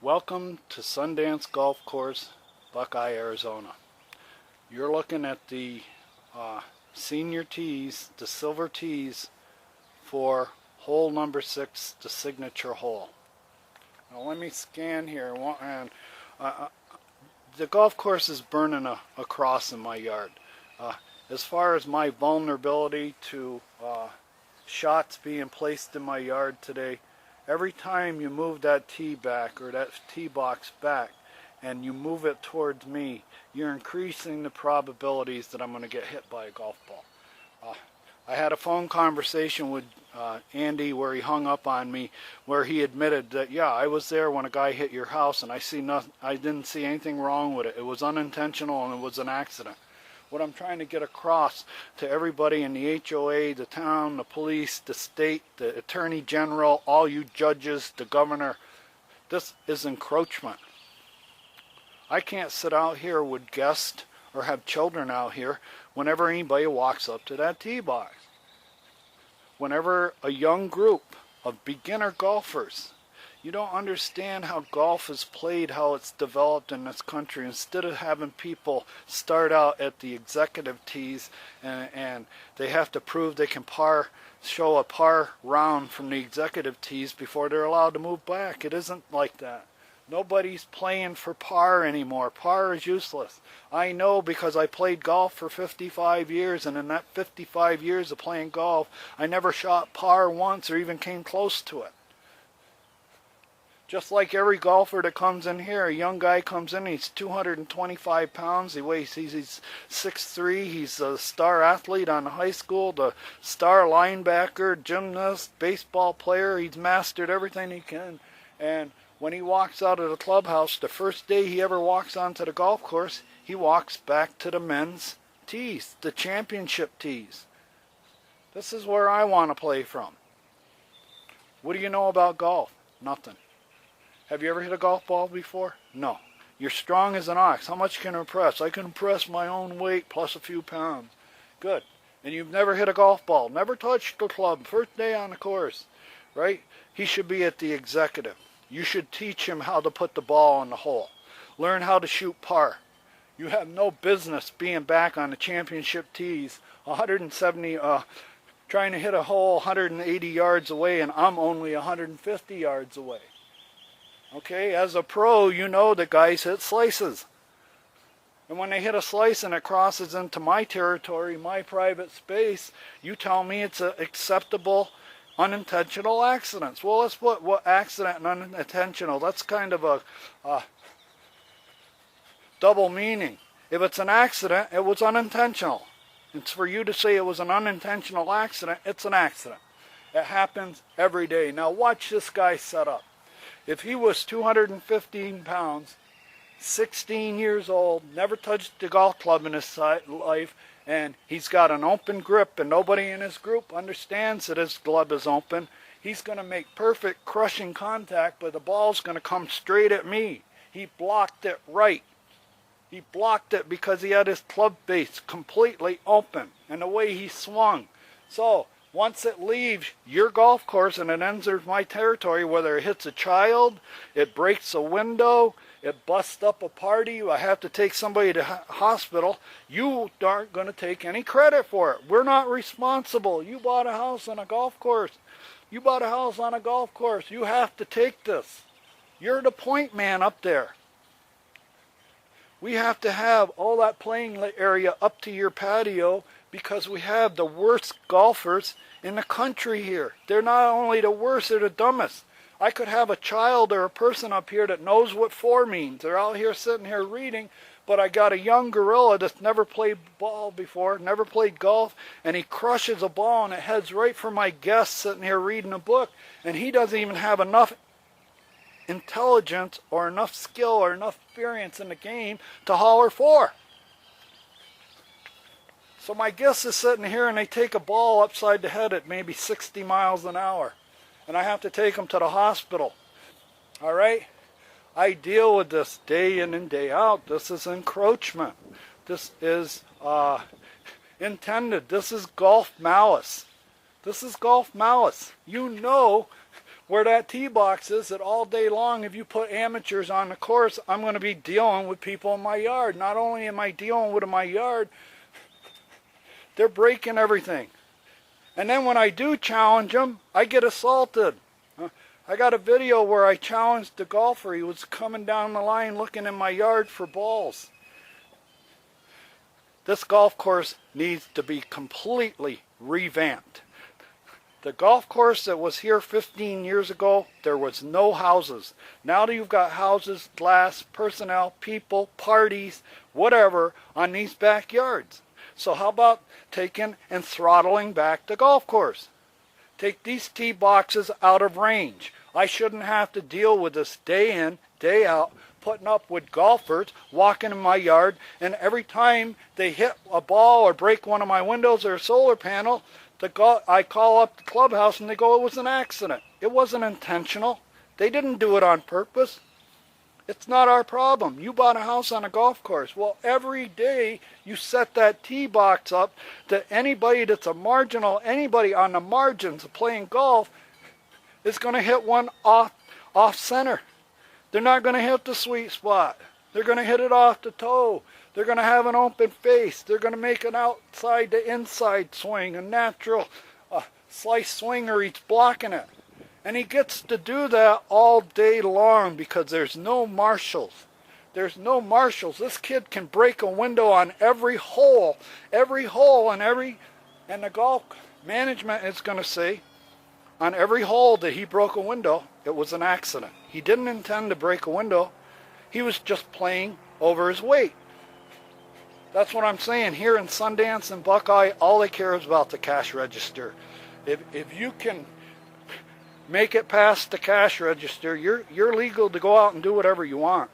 Welcome to Sundance Golf Course, Buckeye, Arizona. You're looking at the senior tees, the silver tees for hole number 6, the signature hole. Now let me scan here, and the golf course is burning a cross in my yard. As far as my vulnerability to shots being placed in my yard today, every time you move that tee back or that tee box back and you move it towards me, you're increasing the probabilities that I'm going to get hit by a golf ball. I had a phone conversation with Andy where he hung up on me, where he admitted that, yeah, I was there when a guy hit your house and I didn't see anything wrong with it. It was unintentional and it was an accident. What I'm trying to get across to everybody in the HOA, the town, the police, the state, the attorney general, all you judges, the governor, this is encroachment. I can't sit out here with guests or have children out here whenever anybody walks up to that tee box. Whenever a young group of beginner golfers, you don't understand how golf is played, how it's developed in this country. Instead of having people start out at the executive tees and they have to prove they can show a par round from the executive tees before they're allowed to move back. It isn't like that. Nobody's playing for par anymore. Par is useless. I know because I played golf for 55 years, and in that 55 years of playing golf, I never shot par once or even came close to it. Just like every golfer that comes in here, a young guy comes in, he's 225 pounds, he's 6'3", he's a star athlete on the high school, the star linebacker, gymnast, baseball player, he's mastered everything he can. And when he walks out of the clubhouse, the first day he ever walks onto the golf course, he walks back to the men's tees, the championship tees. This is where I want to play from. What do you know about golf? Nothing. Have you ever hit a golf ball before? No. You're strong as an ox. How much can you press? I can press my own weight plus a few pounds. Good. And you've never hit a golf ball, never touched the club, first day on the course, right? He should be at the executive. You should teach him how to put the ball in the hole. Learn how to shoot par. You have no business being back on the championship tees, 170, trying to hit a hole 180 yards away, and I'm only 150 yards away. Okay, as a pro, you know that guys hit slices. And when they hit a slice and it crosses into my territory, my private space, you tell me it's an acceptable unintentional accidents. Well, let's put what accident and unintentional. That's kind of a double meaning. If it's an accident, it was unintentional. It's for you to say it was an unintentional accident, it's an accident. It happens every day. Now watch this guy set up. If he was 215 pounds, 16 years old, never touched the golf club in his life, and he's got an open grip and nobody in his group understands that his glove is open, he's going to make perfect crushing contact, but the ball's going to come straight at me. He blocked it right. He blocked it because he had his club face completely open and the way he swung. So once it leaves your golf course and it enters my territory, whether it hits a child, it breaks a window, it busts up a party, I have to take somebody to hospital, you aren't going to take any credit for it. We're not responsible. You bought a house on a golf course. You bought a house on a golf course. You have to take this. You're the point man up there. We have to have all that playing area up to your patio because we have the worst golfers in the country here. They're not only the worst, they're the dumbest. I could have a child or a person up here that knows what 4 means. They're out here sitting here reading, but I got a young gorilla that's never played ball before, never played golf, and he crushes a ball and it heads right for my guest sitting here reading a book, and he doesn't even have enough intelligence or enough skill or enough experience in the game to holler 4. So my guest is sitting here and they take a ball upside the head at maybe 60 miles an hour. And I have to take them to the hospital. All right? I deal with this day in and day out. This is encroachment. This is intended. This is golf malice. This is golf malice. You know where that tee box is, that all day long, if you put amateurs on the course, I'm going to be dealing with people in my yard. Not only am I dealing with in my yard, they're breaking everything. And then when I do challenge them, I get assaulted. I got a video where I challenged the golfer. He was coming down the line looking in my yard for balls. This golf course needs to be completely revamped. The golf course that was here 15 years ago, there was no houses. Now that you've got houses, glass, personnel, people, parties, whatever, on these backyards. So how about taking and throttling back the golf course? Take these tee boxes out of range. I shouldn't have to deal with this day in, day out, putting up with golfers walking in my yard, and every time they hit a ball or break one of my windows or a solar panel, I call up the clubhouse and they go, it was an accident. It wasn't intentional. They didn't do it on purpose. It's not our problem. You bought a house on a golf course. Well, every day you set that tee box up that anybody that's a marginal, anybody on the margins of playing golf is going to hit one off center. They're not going to hit the sweet spot. They're going to hit it off the toe. They're going to have an open face. They're going to make an outside to inside swing, a natural slice swing, or he's blocking it. And he gets to do that all day long because there's no marshals. There's no marshals. This kid can break a window on every hole, and the golf management is going to say, on every hole that he broke a window, it was an accident. He didn't intend to break a window. He was just playing over his weight. That's what I'm saying. Here in Sundance and Buckeye, all they care is about the cash register. If you can make it past the cash register, you're legal to go out and do whatever you want.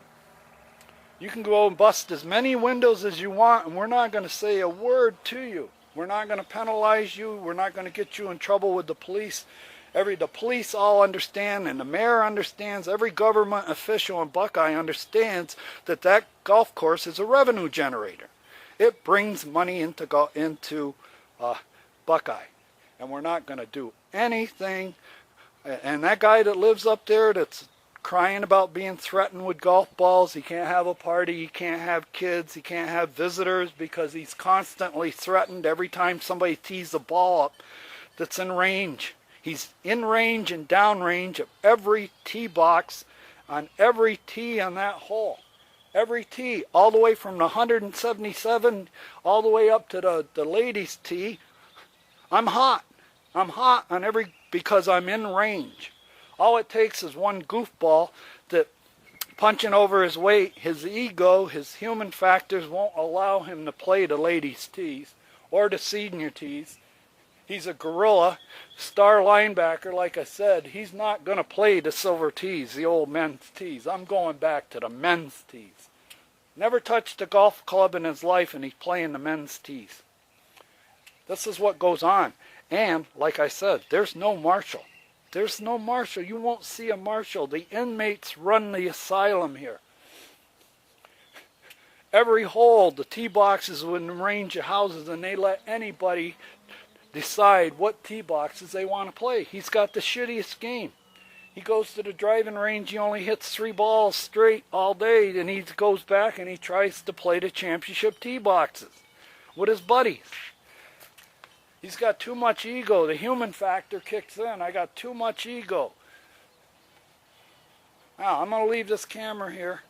You can go and bust as many windows as you want, and we're not going to say a word to you. We're not going to penalize you. We're not going to get you in trouble with the police. The police all understand, and the mayor understands. Every government official in Buckeye understands that that golf course is a revenue generator. It brings money into Buckeye, and we're not going to do anything. And that guy that lives up there that's crying about being threatened with golf balls, he can't have a party, he can't have kids, he can't have visitors because he's constantly threatened every time somebody tees the ball up that's in range. He's in range and down range of every tee box on every tee on that hole. Every tee, all the way from the 177 all the way up to the ladies' tee. I'm hot. I'm hot on every, because I'm in range. All it takes is one goofball that punching over his weight, his ego, his human factors won't allow him to play the ladies' tees or the senior tees. He's a gorilla, star linebacker, like I said. He's not going to play the silver tees, the old men's tees. I'm going back to the men's tees. Never touched a golf club in his life, and he's playing the men's tees. This is what goes on. And, like I said, there's no marshal. There's no marshal. You won't see a marshal. The inmates run the asylum here. Every hole, the tee boxes within range of houses, and they let anybody decide what tee boxes they want to play. He's got the shittiest game. He goes to the driving range, he only hits 3 balls straight all day, and he goes back and he tries to play the championship tee boxes with his buddies. He's got too much ego. The human factor kicks in. I got too much ego. Now, I'm going to leave this camera here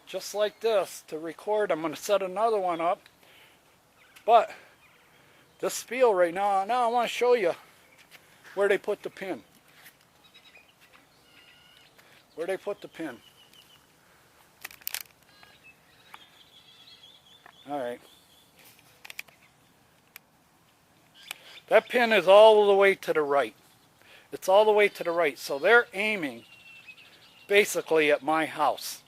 just like this to record. I'm going to set another one up. But this spiel right now I want to show you where they put the pin. Where they put the pin. All right. That pin is all the way to the right. It's all the way to the right. So they're aiming basically at my house.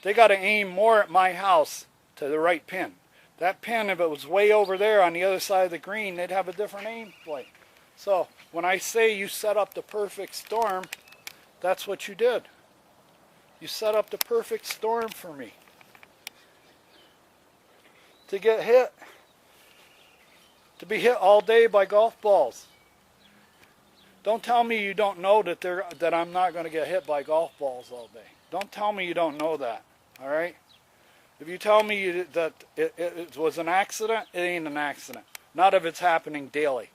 They got to aim more at my house to the right pin. That pin, if it was way over there on the other side of the green, they'd have a different aim plate. So when I say you set up the perfect storm, that's what you did. You set up the perfect storm for me. To get hit. To be hit all day by golf balls. Don't tell me you don't know that I'm not going to get hit by golf balls all day. Don't tell me you don't know that, all right? If you tell me that it was an accident, it ain't an accident. Not if it's happening daily.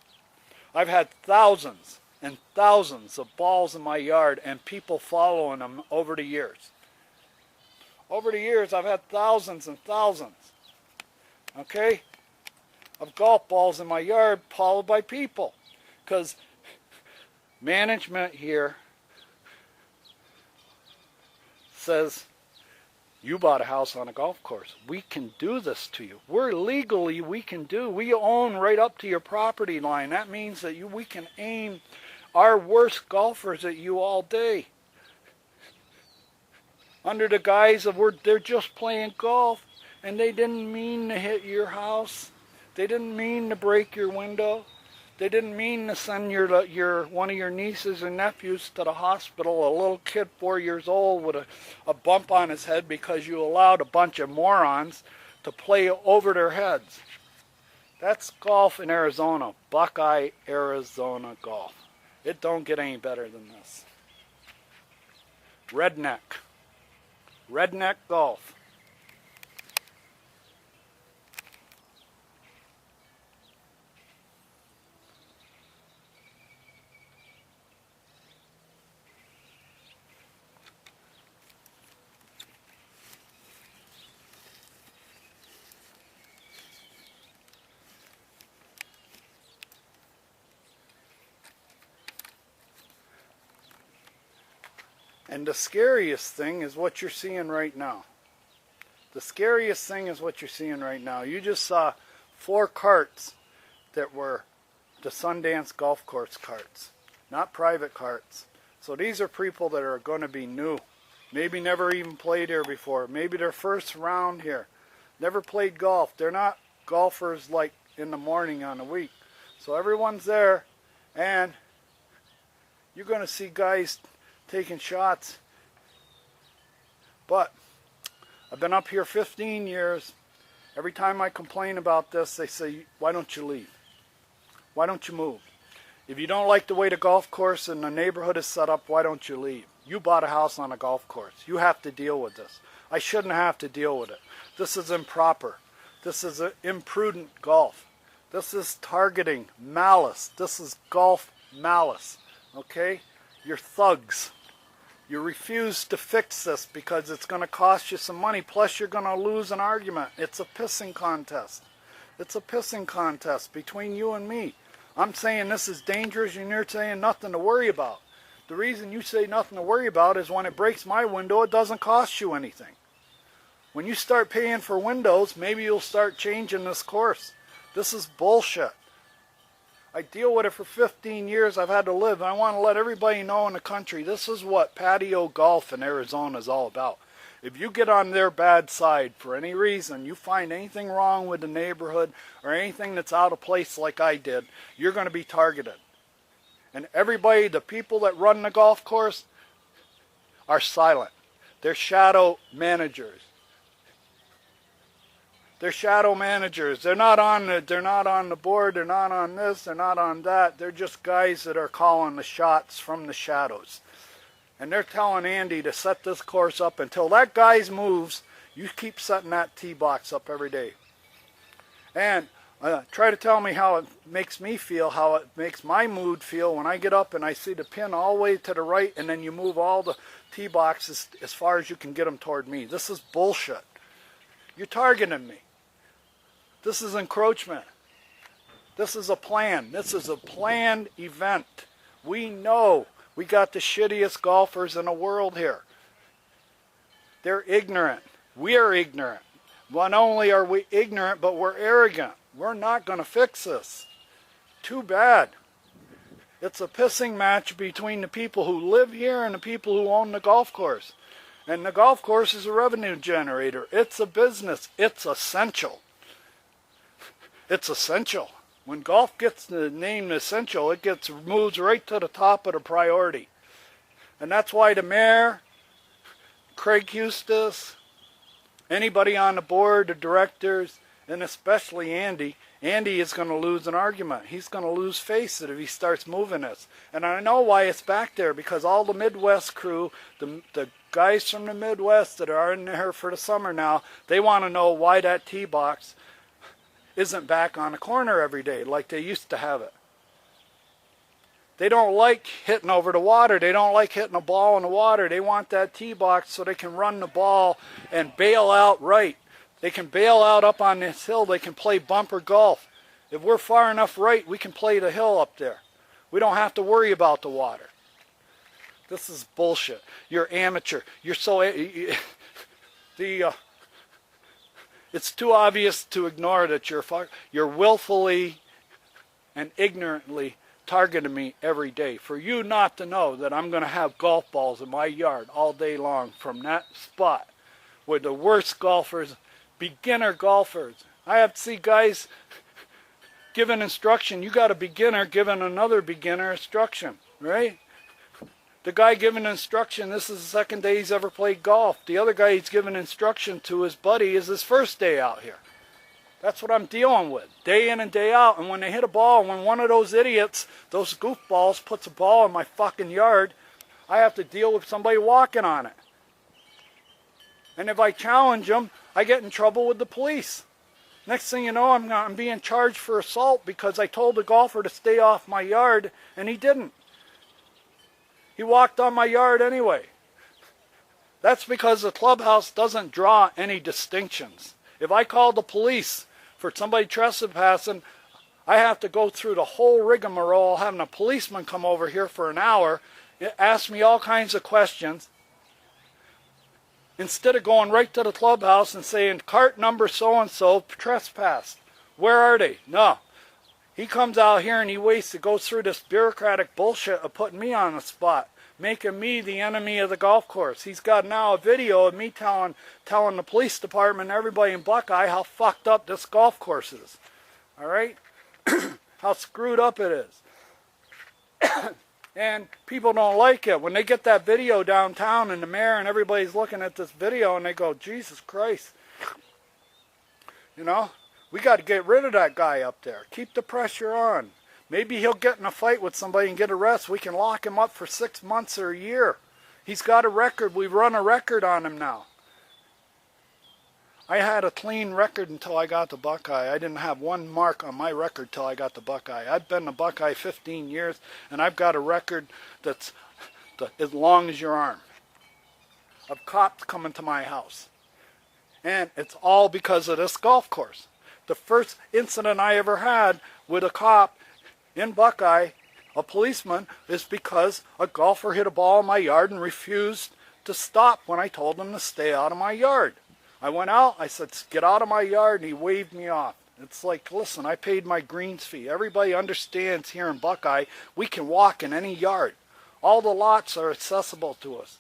I've had thousands and thousands of balls in my yard and people following them over the years. Over the years, I've had thousands and thousands, okay, of golf balls in my yard followed by people. Because management here says, you bought a house on a golf course. We can do this to you. We own right up to your property line. That means that we can aim our worst golfers at you all day. Under the guise of they're just playing golf, and they didn't mean to hit your house. They didn't mean to break your window. They didn't mean to send one of your nieces and nephews to the hospital, a little kid 4 years old with a bump on his head because you allowed a bunch of morons to play over their heads. That's golf in Arizona, Buckeye, Arizona golf. It don't get any better than this. Redneck golf. And the scariest thing is what you're seeing right now. The scariest thing is what you're seeing right now. You just saw 4 carts that were the Sundance golf course carts, not private carts. So these are people that are going to be new. Maybe never even played here before. Maybe their first round here. Never played golf. They're not golfers like in the morning on the week. So everyone's there, and you're going to see guys taking shots. But I've been up here 15 years. Every time I complain about this, they say, why don't you leave? Why don't you move? If you don't like the way the golf course and the neighborhood is set up, why don't you leave? You bought a house on a golf course. You have to deal with this. I shouldn't have to deal with it. This is improper. This is imprudent golf. This is targeting malice. This is golf malice. Okay? You're thugs. You refuse to fix this because it's going to cost you some money. Plus, you're going to lose an argument. It's a pissing contest. It's a pissing contest between you and me. I'm saying this is dangerous, and you're saying nothing to worry about. The reason you say nothing to worry about is when it breaks my window, it doesn't cost you anything. When you start paying for windows, maybe you'll start changing this course. This is bullshit. I deal with it for 15 years. I've had to live. And I want to let everybody know in the country, this is what patio golf in Arizona is all about. If you get on their bad side for any reason, you find anything wrong with the neighborhood or anything that's out of place like I did, you're going to be targeted. And everybody, the people that run the golf course, are silent. They're shadow managers. They're shadow managers. They're not on the board. They're not on this. They're not on that. They're just guys that are calling the shots from the shadows. And they're telling Andy to set this course up until that guy moves. You keep setting that tee box up every day. And try to tell me how it makes me feel, how it makes my mood feel when I get up and I see the pin all the way to the right, and then you move all the tee boxes as far as you can get them toward me. This is bullshit. You're targeting me. This is encroachment. This is a plan. This is a planned event. We know we got the shittiest golfers in the world here. They're ignorant. We're ignorant. Not only are we ignorant, but we're arrogant. We're not going to fix this. Too bad. It's a pissing match between the people who live here and the people who own the golf course. And the golf course is a revenue generator. It's a business. It's essential. It's essential. When golf gets the name essential, it moves right to the top of the priority. And that's why the mayor, Craig Eustace, anybody on the board, the directors, and especially Andy. Andy is going to lose an argument. He's going to lose face if he starts moving this. And I know why it's back there, because all the Midwest crew, the guys from the Midwest that are in here for the summer now, they want to know why that tee box isn't back on the corner every day like they used to have it. They don't like hitting over the water. They don't like hitting a ball in the water. They want that tee box so they can run the ball and bail out right. They can bail out up on this hill. They can play bumper golf. If we're far enough right, we can play the hill up there. We don't have to worry about the water. This is bullshit. You're amateur. You're so... it's too obvious to ignore that you're willfully and ignorantly targeting me every day. For you not to know that I'm going to have golf balls in my yard all day long from that spot where the worst golfers... beginner golfers. I have to see guys giving instruction. You got a beginner giving another beginner instruction, right? The guy giving instruction, this is the second day he's ever played golf. The other guy he's giving instruction to, his buddy, is his first day out here. That's what I'm dealing with, day in and day out. And when they hit a ball, when one of those idiots, those goofballs, puts a ball in my fucking yard, I have to deal with somebody walking on it. And if I challenge them, I get in trouble with the police. Next thing you know, I'm being charged for assault because I told the golfer to stay off my yard, and he didn't. He walked on my yard anyway. That's because the clubhouse doesn't draw any distinctions. If I call the police for somebody trespassing, I have to go through the whole rigmarole, having a policeman come over here for an hour, ask me all kinds of questions, instead of going right to the clubhouse and saying, cart number so-and-so trespassed. Where are they? No. He comes out here and he waits to go through this bureaucratic bullshit of putting me on the spot, making me the enemy of the golf course. He's got now a video of me telling the police department and everybody in Buckeye how fucked up this golf course is. All right? How screwed up it is. And people don't like it. When they get that video downtown and the mayor and everybody's looking at this video and they go, Jesus Christ. You know, we got to get rid of that guy up there. Keep the pressure on. Maybe he'll get in a fight with somebody and get arrested. We can lock him up for 6 months or a year. He's got a record. We've run a record on him now. I had a clean record until I got to Buckeye. I didn't have one mark on my record till I got to Buckeye. I've been to Buckeye 15 years, and I've got a record that's as long as your arm of cops coming to my house. And it's all because of this golf course. The first incident I ever had with a cop in Buckeye, a policeman, is because a golfer hit a ball in my yard and refused to stop when I told him to stay out of my yard. I went out, I said, get out of my yard, and he waved me off. It's like, listen, I paid my greens fee. Everybody understands here in Buckeye, we can walk in any yard. All the lots are accessible to us.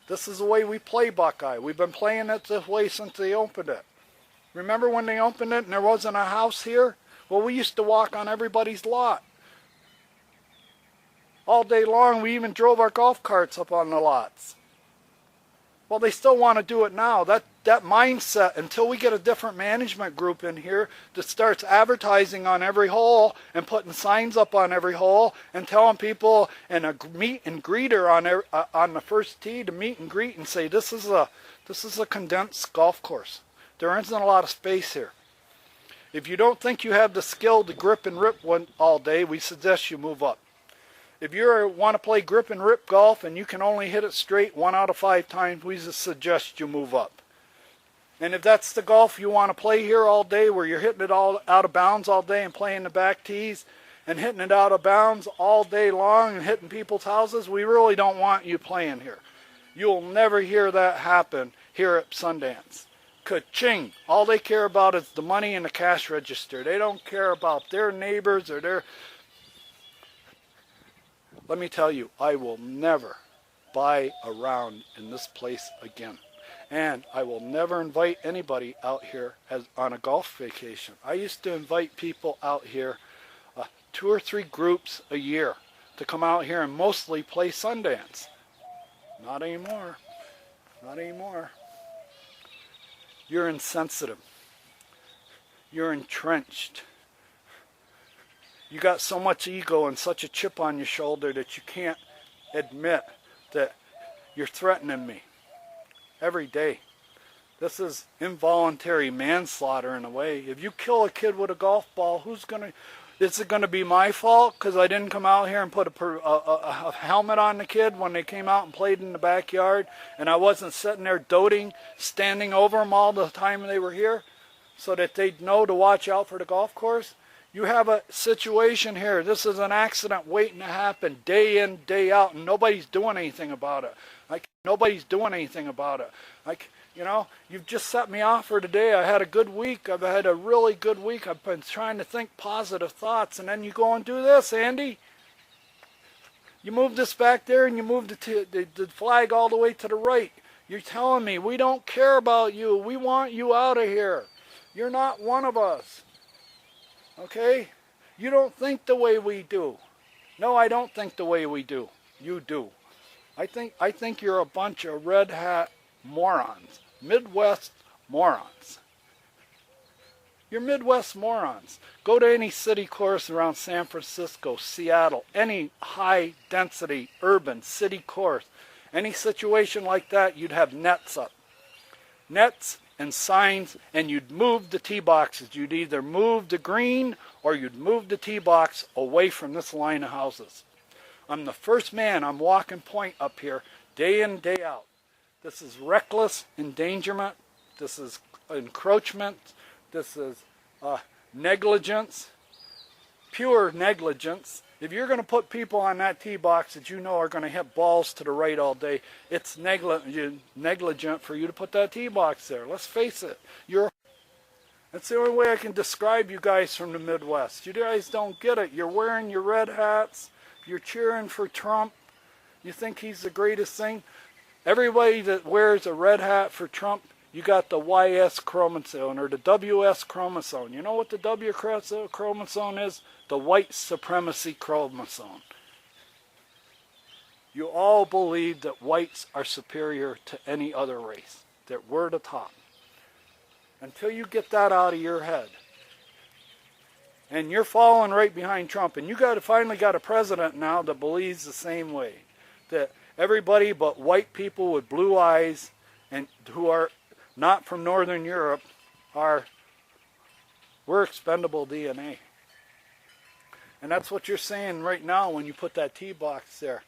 This is the way we play Buckeye. We've been playing it this way since they opened it. Remember when they opened it and there wasn't a house here? Well, we used to walk on everybody's lot. All day long, we even drove our golf carts up on the lots. Well, they still want to do it now. That mindset, until we get a different management group in here that starts advertising on every hole and putting signs up on every hole and telling people and a meet and greeter on the first tee to meet and greet and say, this is a condensed golf course. There isn't a lot of space here. If you don't think you have the skill to grip and rip one all day, we suggest you move up. If you want to play grip and rip golf and you can only hit it straight 1 out of 5 times, we suggest you move up. And if that's the golf you want to play here all day, where you're hitting it all out of bounds all day and playing the back tees and hitting it out of bounds all day long and hitting people's houses, we really don't want you playing here. You'll never hear that happen here at Sundance. Ka-ching! All they care about is the money in the cash register. They don't care about their neighbors or their... Let me tell you, I will never buy a round in this place again. And I will never invite anybody out here on a golf vacation. I used to invite people out here, 2 or 3 groups a year, to come out here and mostly play Sundance. Not anymore. Not anymore. You're insensitive. You're entrenched. You got so much ego and such a chip on your shoulder that you can't admit that you're threatening me every day. This is involuntary manslaughter in a way. If you kill a kid with a golf ball, is it going to be my fault because I didn't come out here and put a helmet on the kid when they came out and played in the backyard, and I wasn't sitting there doting, standing over them all the time they were here so that they'd know to watch out for the golf course? You have a situation here. This is an accident waiting to happen day in, day out, and nobody's doing anything about it. Nobody's doing anything about it. You know, you've just set me off for today. I had a good week. I've had a really good week. I've been trying to think positive thoughts, and then you go and do this, Andy. You move this back there, and you move the flag all the way to the right. You're telling me we don't care about you. We want you out of here. You're not one of us. Okay? You don't think the way we do. No, I don't think the way we do. You do. I think you're a bunch of red hat morons. Midwest morons. You're Midwest morons. Go to any city course around San Francisco, Seattle, any high density urban city course, any situation like that, you'd have nets up. Nets and signs, and you'd move the tee boxes. You'd either move the green or you'd move the tee box away from this line of houses. I'm the first man on Walking Point up here, day in, day out. This is reckless endangerment. This is encroachment. This is negligence, pure negligence. If you're going to put people on that tee box that you know are going to hit balls to the right all day, it's negligent for you to put that tee box there. Let's face it. That's the only way I can describe you guys from the Midwest. You guys don't get it. You're wearing your red hats. You're cheering for Trump. You think he's the greatest thing. Everybody that wears a red hat for Trump, you got the YS chromosome or the WS chromosome. You know what the W chromosome is? The white supremacy chromosome. You all believe that whites are superior to any other race, that we're the top. Until you get that out of your head. And you're following right behind Trump. And you finally got a president now that believes the same way. That everybody but white people with blue eyes and who are not from Northern Europe we're expendable DNA. And that's what you're saying right now when you put that tee box there.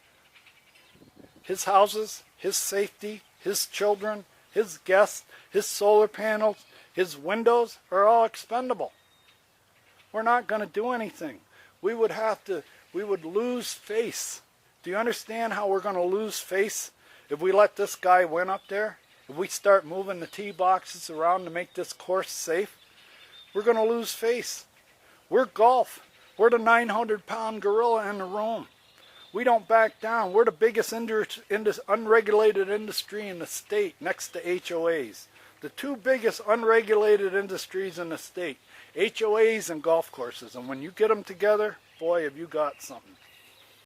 His houses, his safety, his children, his guests, his solar panels, his windows are all expendable. We're not going to do anything. We would lose face. Do you understand how we're going to lose face if we let this guy win up there? If we start moving the tee boxes around to make this course safe, we're going to lose face. We're golf. We're the 900-pound gorilla in the room. We don't back down. We're the biggest unregulated industry in the state next to HOAs. The two biggest unregulated industries in the state, HOAs and golf courses. And when you get them together, boy, have you got something.